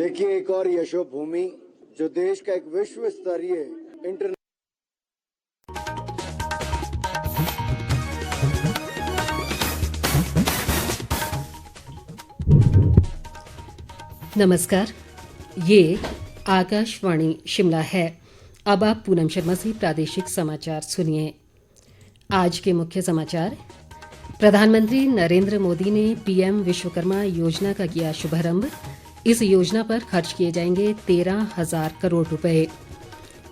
देखिए, एक और यशोभूमि जो देश का एक विश्व स्तरीय इंटरनेशनल नमस्कार, ये आकाशवाणी शिमला है। अब आप पूनम शर्मा से प्रादेशिक समाचार सुनिए। आज के मुख्य समाचार। प्रधानमंत्री नरेंद्र मोदी ने पीएम विश्वकर्मा योजना का किया शुभारंभ। इस योजना पर खर्च किए जाएंगे 13,000 करोड़ रुपए।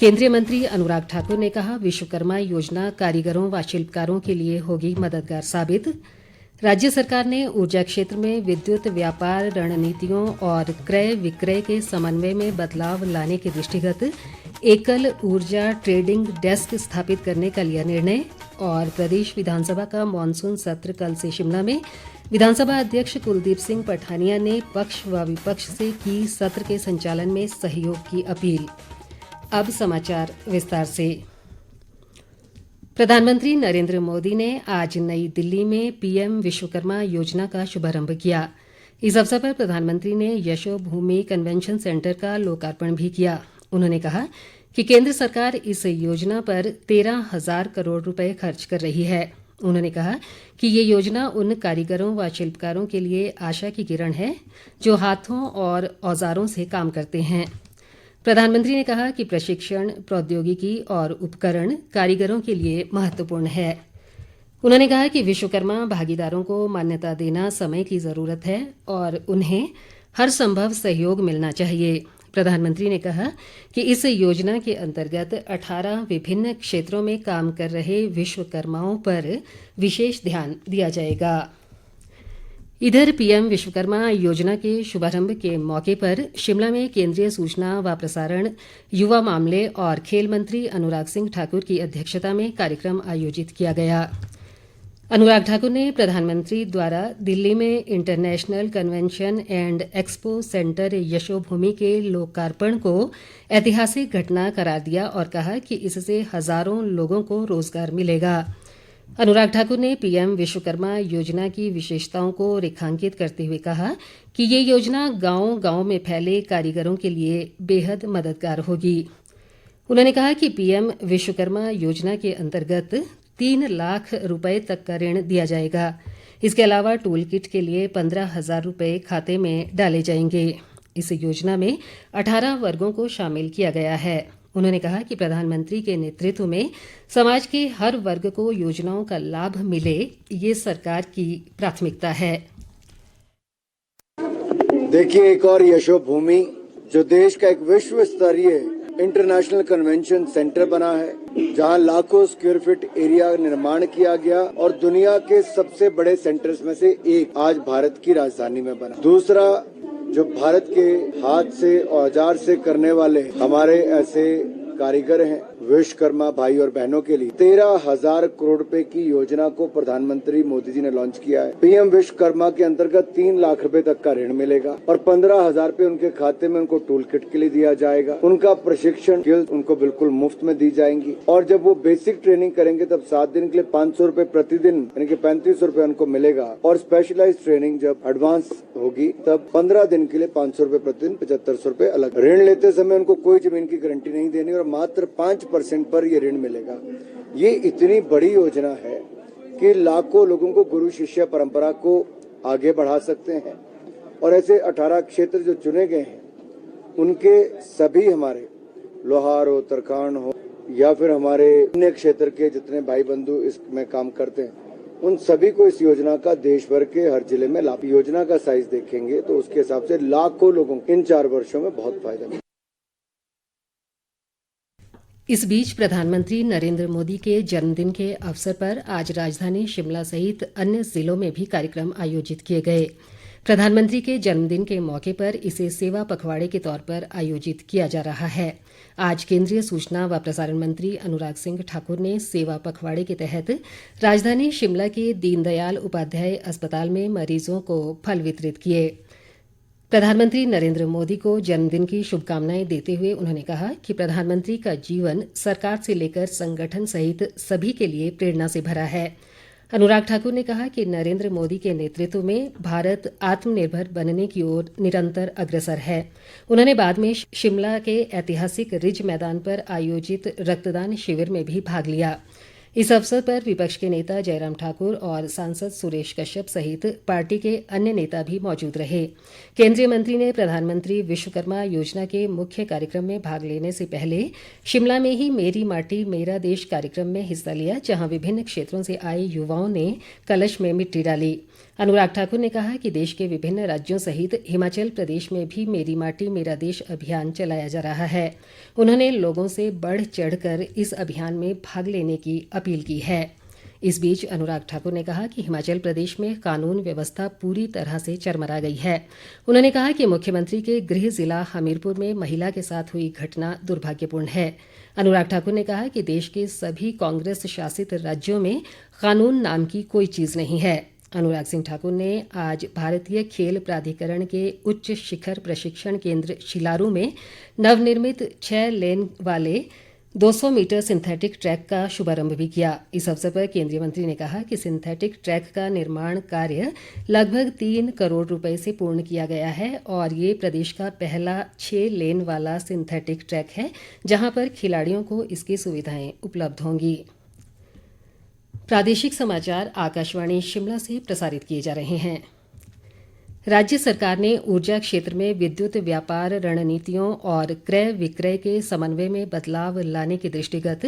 केंद्रीय मंत्री अनुराग ठाकुर ने कहा, विश्वकर्मा योजना कारीगरों व शिल्पकारों के लिए होगी मददगार साबित। राज्य सरकार ने ऊर्जा क्षेत्र में विद्युत व्यापार रणनीतियों और क्रय विक्रय के समन्वय में बदलाव लाने के दृष्टिगत एकल ऊर्जा ट्रेडिंग डेस्क स्थापित करने का लिया निर्णय। और प्रदेश विधानसभा का मानसून सत्र कल से शिमला में। विधानसभा अध्यक्ष कुलदीप सिंह पठानिया ने पक्ष व विपक्ष से की सत्र के संचालन में सहयोग की अपील। अब समाचार विस्तार से। प्रधानमंत्री नरेंद्र मोदी ने आज नई दिल्ली में पीएम विश्वकर्मा योजना का शुभारंभ किया। इस अवसर पर प्रधानमंत्री ने यशोभूमि कन्वेंशन सेंटर का लोकार्पण भी किया। उन्होंने कहा कि केंद्र सरकार इस योजना पर 13,000 करोड़ रुपए खर्च कर रही है। उन्होंने कहा कि ये योजना उन कारीगरों व शिल्पकारों के लिए आशा की किरण है जो हाथों और औजारों से काम करते हैं। प्रधानमंत्री ने कहा कि प्रशिक्षण, प्रौद्योगिकी और उपकरण कारीगरों के लिए महत्वपूर्ण है। उन्होंने कहा कि विश्वकर्मा भागीदारों को मान्यता देना समय की ज़रूरत है और उन्हें हर संभव सहयोग मिलना चाहिए। प्रधानमंत्री ने कहा कि इस योजना के अंतर्गत 18 विभिन्न क्षेत्रों में काम कर रहे विश्वकर्माओं पर विशेष ध्यान दिया जाएगा। इधर पीएम विश्वकर्मा योजना के शुभारंभ के मौके पर शिमला में केंद्रीय सूचना व प्रसारण, युवा मामले और खेल मंत्री अनुराग सिंह ठाकुर की अध्यक्षता में कार्यक्रम आयोजित किया गया। अनुराग ठाकुर ने प्रधानमंत्री द्वारा दिल्ली में international convention and expo centre Yashobhoomi के लोकार्पण को ऐतिहासिक घटना करार दिया और कहा कि इससे हजारों लोगों को रोजगार मिलेगा। अनुराग ठाकुर ने पीएम विश्वकर्मा योजना की विशेषताओं को रेखांकित करते हुए कहा कि ये योजना गांव-गांव में फैले कारीगरों के लिए बेहद मददगार होगी। उन्होंने कहा कि पीएम विश्वकर्मा योजना के अंतर्गत 3 लाख रुपए तक का ऋण दिया जाएगा। इसके अलावा टूल किट के लिए 15,000 रुपए खाते में डाले जाएंगे। इस योजना में 18 वर्गों को शामिल किया गया है। उन्होंने कहा कि प्रधानमंत्री के नेतृत्व में समाज के हर वर्ग को योजनाओं का लाभ मिले, ये सरकार की प्राथमिकता है। देखिए, एक और यशोभूमि जो देश का एक विश्व स्तरीय इंटरनेशनल कन्वेंशन सेंटर बना है, जहां लाखों स्क्वायर फीट एरिया निर्माण किया गया और दुनिया के सबसे बड़े सेंटर्स में से एक आज भारत की राजधानी में बना। दूसरा, जो भारत के हाथ से औजार से करने वाले हमारे ऐसे कारीगर हैं, विश्वकर्मा भाई और बहनों के लिए 13,000 करोड़ रुपए की योजना को प्रधानमंत्री मोदी जी ने लॉन्च किया है। पीएम विश्वकर्मा के अंतर्गत 3 लाख रुपए तक का ऋण मिलेगा और 15,000 रुपए उनके खाते में उनको टूल किट के लिए दिया जाएगा। उनका प्रशिक्षण स्किल्स उनको बिल्कुल मुफ्त में दी जाएंगी और जब वो बेसिक ट्रेनिंग करेंगे तब 7 दिन के लिए 500 रुपए प्रतिदिन यानी कि 3500 रुपए उनको मिलेगा और स्पेशलाइज्ड ट्रेनिंग जब एडवांस होगी तब 15 दिन के लिए 500 रुपए प्रतिदिन 7500 रुपए अलग। ऋण लेते समय उनको कोई जमीन की गारंटी नहीं देनी और मात्र 5% पर ये ऋण मिलेगा। ये इतनी बड़ी योजना है कि लाखों लोगों को गुरु शिष्य परंपरा को आगे बढ़ा सकते हैं और ऐसे 18 क्षेत्र जो चुने गए हैं उनके सभी हमारे लोहार हो, तरखान हो या फिर हमारे अन्य क्षेत्र के जितने भाई बंधु इसमें काम करते हैं उन सभी को इस योजना का देश भर के हर जिले में लाभ। योजना का साइज देखेंगे तो उसके हिसाब से लाखों लोगों को इन 4 वर्षों में बहुत फायदा मिलेगा। इस बीच प्रधानमंत्री नरेंद्र मोदी के जन्मदिन के अवसर पर आज राजधानी शिमला सहित अन्य जिलों में भी कार्यक्रम आयोजित किए गए। प्रधानमंत्री के जन्मदिन के मौके पर इसे सेवा पखवाड़े के तौर पर आयोजित किया जा रहा है। आज केंद्रीय सूचना व प्रसारण मंत्री अनुराग सिंह ठाकुर ने सेवा पखवाड़े के तहत राजधानी शिमला के दीनदयाल उपाध्याय अस्पताल में मरीजों को फल वितरित किए। प्रधानमंत्री नरेंद्र मोदी को जन्मदिन की शुभकामनाएं देते हुए उन्होंने कहा कि प्रधानमंत्री का जीवन सरकार से लेकर संगठन सहित सभी के लिए प्रेरणा से भरा है। अनुराग ठाकुर ने कहा कि नरेंद्र मोदी के नेतृत्व में भारत आत्मनिर्भर बनने की ओर निरंतर अग्रसर है। उन्होंने बाद में शिमला के ऐतिहासिक रिज मैदान पर आयोजित रक्तदान शिविर में भी भाग लिया। इस अवसर पर विपक्ष के नेता जयराम ठाकुर और सांसद सुरेश कश्यप सहित पार्टी के अन्य नेता भी मौजूद रहे। केंद्रीय मंत्री ने प्रधानमंत्री विश्वकर्मा योजना के मुख्य कार्यक्रम में भाग लेने से पहले शिमला में ही मेरी माटी मेरा देश कार्यक्रम में हिस्सा लिया, जहां विभिन्न क्षेत्रों से आए युवाओं ने कलश में मिट्टी डाली। अनुराग ठाकुर ने कहा कि देश के विभिन्न राज्यों सहित हिमाचल प्रदेश में भी मेरी माटी मेरा देश अभियान चलाया जा रहा है। उन्होंने लोगों से बढ़ चढ़कर इस अभियान में भाग लेने की अपील की है। इस बीच अनुराग ठाकुर ने कहा कि हिमाचल प्रदेश में कानून व्यवस्था पूरी तरह से चरमरा गई है। उन्होंने कहा कि मुख्यमंत्री के गृह जिला हमीरपुर में महिला के साथ हुई घटना दुर्भाग्यपूर्ण है। अनुराग ठाकुर ने कहा कि देश के सभी कांग्रेस शासित राज्यों में कानून नाम की कोई चीज़ नहीं है। अनुराग सिंह ठाकुर ने आज भारतीय खेल प्राधिकरण के उच्च शिखर प्रशिक्षण केंद्र शिलारू में नवनिर्मित 6 लेन वाले 200 मीटर सिंथेटिक ट्रैक का शुभारंभ भी किया। इस अवसर पर केंद्रीय मंत्री ने कहा कि सिंथेटिक ट्रैक का निर्माण कार्य लगभग 3 करोड़ रुपए से पूर्ण किया गया है और ये प्रदेश का पहला 6 लेन वाला सिंथेटिक ट्रैक है, जहां पर खिलाड़ियों को इसकी सुविधाएं उपलब्ध होंगी। प्रादेशिक समाचार आकाशवाणी शिमला से प्रसारित किए जा रहे हैं। राज्य सरकार ने ऊर्जा क्षेत्र में विद्युत व्यापार रणनीतियों और क्रय विक्रय के समन्वय में बदलाव लाने के दृष्टिगत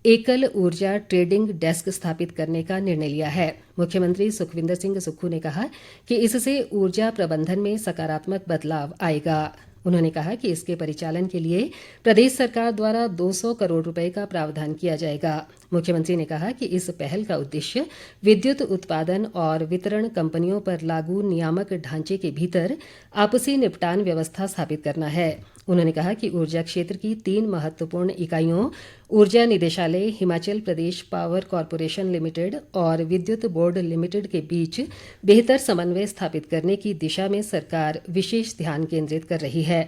एकल ऊर्जा ट्रेडिंग डेस्क स्थापित करने का निर्णय लिया है। मुख्यमंत्री सुखविंदर सिंह सुक्खू ने कहा कि इससे ऊर्जा प्रबंधन में सकारात्मक बदलाव आएगा। उन्होंने कहा कि इसके परिचालन के लिए प्रदेश सरकार द्वारा 200 करोड़ रुपए का प्रावधान किया जाएगा। मुख्यमंत्री ने कहा कि इस पहल का उद्देश्य विद्युत उत्पादन और वितरण कंपनियों पर लागू नियामक ढांचे के भीतर आपसी निपटान व्यवस्था स्थापित करना है। उन्होंने कहा कि ऊर्जा क्षेत्र की 3 महत्वपूर्ण इकाइयों ऊर्जा निदेशालय, Himachal Pradesh power corporation limited और विद्युत बोर्ड लिमिटेड के बीच बेहतर समन्वय स्थापित करने की दिशा में सरकार विशेष ध्यान केंद्रित कर रही है।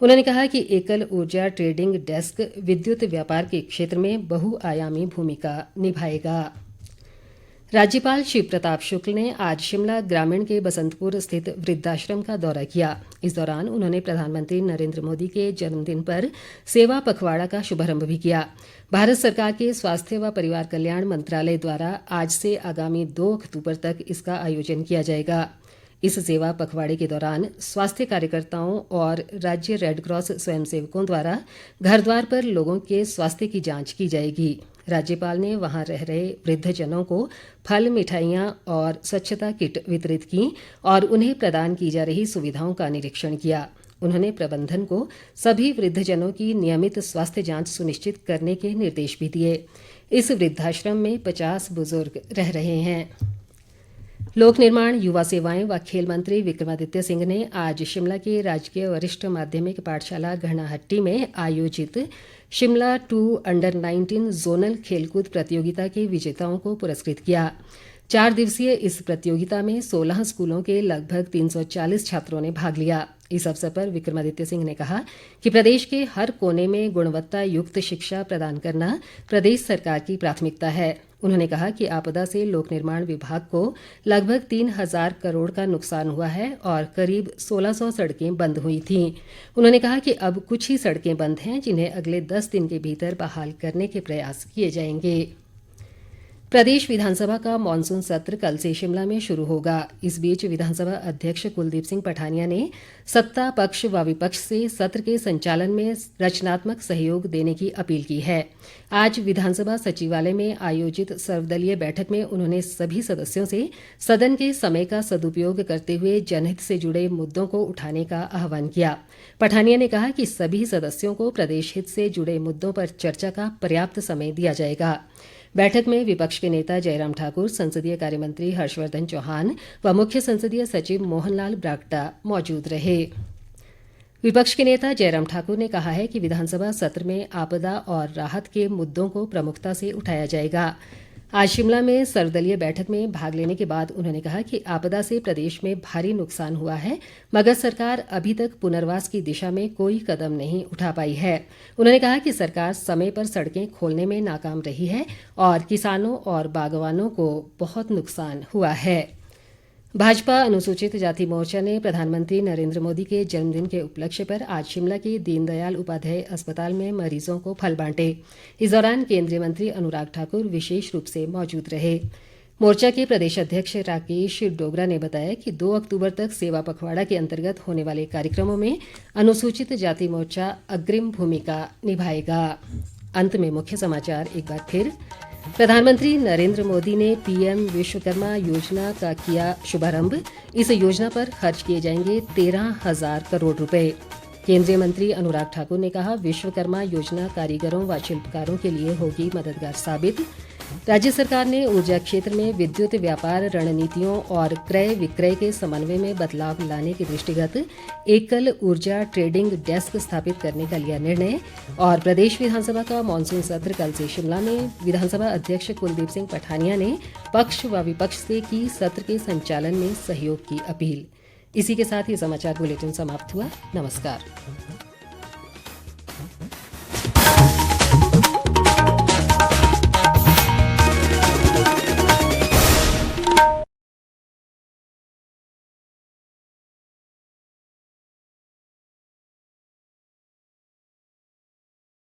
उन्होंने कहा कि एकल ऊर्जा ट्रेडिंग डेस्क विद्युत व्यापार के क्षेत्र में बहुआयामी भूमिका निभाएगा। राज्यपाल शिव प्रताप शुक्ल ने आज शिमला ग्रामीण के बसंतपुर स्थित वृद्धाश्रम का दौरा किया। इस दौरान उन्होंने प्रधानमंत्री नरेंद्र मोदी के जन्मदिन पर सेवा पखवाड़ा का शुभारंभ भी किया। भारत सरकार के स्वास्थ्य व परिवार कल्याण मंत्रालय द्वारा आज से आगामी 2 अक्टूबर तक इसका आयोजन किया जाएगा। इस सेवा पखवाड़े के दौरान स्वास्थ्य कार्यकर्ताओं और राज्य रेडक्रॉस स्वयंसेवकों द्वारा घर द्वार पर लोगों के स्वास्थ्य की जांच की जाएगी। राज्यपाल ने वहां रह रहे वृद्धजनों को फल, मिठाइयां और स्वच्छता किट वितरित की और उन्हें प्रदान की जा रही सुविधाओं का निरीक्षण किया। उन्होंने प्रबंधन को सभी वृद्धजनों की नियमित स्वास्थ्य जांच सुनिश्चित करने के निर्देश भी दिए। इस वृद्धाश्रम में 50 बुजुर्ग रह रहे हैं। लोक निर्माण, युवा सेवाएं व खेल मंत्री विक्रमादित्य सिंह ने आज शिमला के राजकीय वरिष्ठ माध्यमिक पाठशाला घणाहट्टी में आयोजित शिमला 2 अंडर 19 जोनल खेलकूद प्रतियोगिता के विजेताओं को पुरस्कृत किया। 4 दिवसीय इस प्रतियोगिता में 16 स्कूलों के लगभग 340 छात्रों ने भाग लिया। इस अवसर पर विक्रमादित्य सिंह ने कहा कि प्रदेश के हर कोने में गुणवत्ता युक्त शिक्षा प्रदान करना प्रदेश सरकार की प्राथमिकता है। उन्होंने कहा कि आपदा से लोक निर्माण विभाग को लगभग 3,000 करोड़ का नुकसान हुआ है और करीब 1,600 सड़कें बंद हुई थीं। उन्होंने कहा कि अब कुछ ही सड़कें बंद हैं, जिन्हें अगले 10 दिन के भीतर बहाल करने के प्रयास किए जाएंगे। प्रदेश विधानसभा का मॉनसून सत्र कल से शिमला में शुरू होगा। इस बीच विधानसभा अध्यक्ष कुलदीप सिंह पठानिया ने सत्ता पक्ष व विपक्ष से सत्र के संचालन में रचनात्मक सहयोग देने की अपील की है। आज विधानसभा सचिवालय में आयोजित सर्वदलीय बैठक में उन्होंने सभी सदस्यों से सदन के समय का सदुपयोग करते हुए जनहित से जुड़े मुद्दों को उठाने का आह्वान किया। पठानिया ने कहा कि सभी सदस्यों को प्रदेश हित से जुड़े मुद्दों पर चर्चा का पर्याप्त समय दिया जाएगा। बैठक में विपक्ष के नेता जयराम ठाकुर, संसदीय कार्यमंत्री हर्षवर्धन चौहान व मुख्य संसदीय सचिव मोहन लाल ब्राक्टा मौजूद रहे। विपक्ष के नेता जयराम ठाकुर ने कहा है कि विधानसभा सत्र में आपदा और राहत के मुद्दों को प्रमुखता से उठाया जाएगा। आज शिमला में सर्वदलीय बैठक में भाग लेने के बाद उन्होंने कहा कि आपदा से प्रदेश में भारी नुकसान हुआ है मगर सरकार अभी तक पुनर्वास की दिशा में कोई कदम नहीं उठा पाई है। उन्होंने कहा कि सरकार समय पर सड़कें खोलने में नाकाम रही है और किसानों और बागवानों को बहुत नुकसान हुआ है। भाजपा अनुसूचित जाति मोर्चा ने प्रधानमंत्री नरेंद्र मोदी के जन्मदिन के उपलक्ष्य पर आज शिमला के दीनदयाल उपाध्याय अस्पताल में मरीजों को फल बांटे। इस दौरान केंद्रीय मंत्री अनुराग ठाकुर विशेष रूप से मौजूद रहे। मोर्चा के प्रदेश अध्यक्ष राकेश डोगरा ने बताया कि 2 अक्टूबर तक सेवा पखवाड़ा के अंतर्गत होने वाले कार्यक्रमों में अनुसूचित जाति मोर्चा अग्रिम भूमिका निभाएगा। अंत में मुख्य समाचार एक बार फिर। प्रधानमंत्री नरेंद्र मोदी ने पीएम विश्वकर्मा योजना का किया शुभारंभ। इस योजना पर खर्च किए जाएंगे 13,000 करोड़ रुपए। केंद्रीय मंत्री अनुराग ठाकुर ने कहा विश्वकर्मा योजना कारीगरों व शिल्पकारों के लिए होगी मददगार साबित। राज्य सरकार ने ऊर्जा क्षेत्र में विद्युत व्यापार रणनीतियों और क्रय विक्रय के समन्वय में बदलाव लाने के दृष्टिगत एकल ऊर्जा ट्रेडिंग डेस्क स्थापित करने का लिया निर्णय। और प्रदेश विधानसभा का मानसून सत्र कल से शिमला में। विधानसभा अध्यक्ष कुलदीप सिंह पठानिया ने पक्ष व विपक्ष से की सत्र के संचालन में सहयोग की अपील। इसी के साथ ये समाचार बुलेटिन समाप्त हुआ। नमस्कार।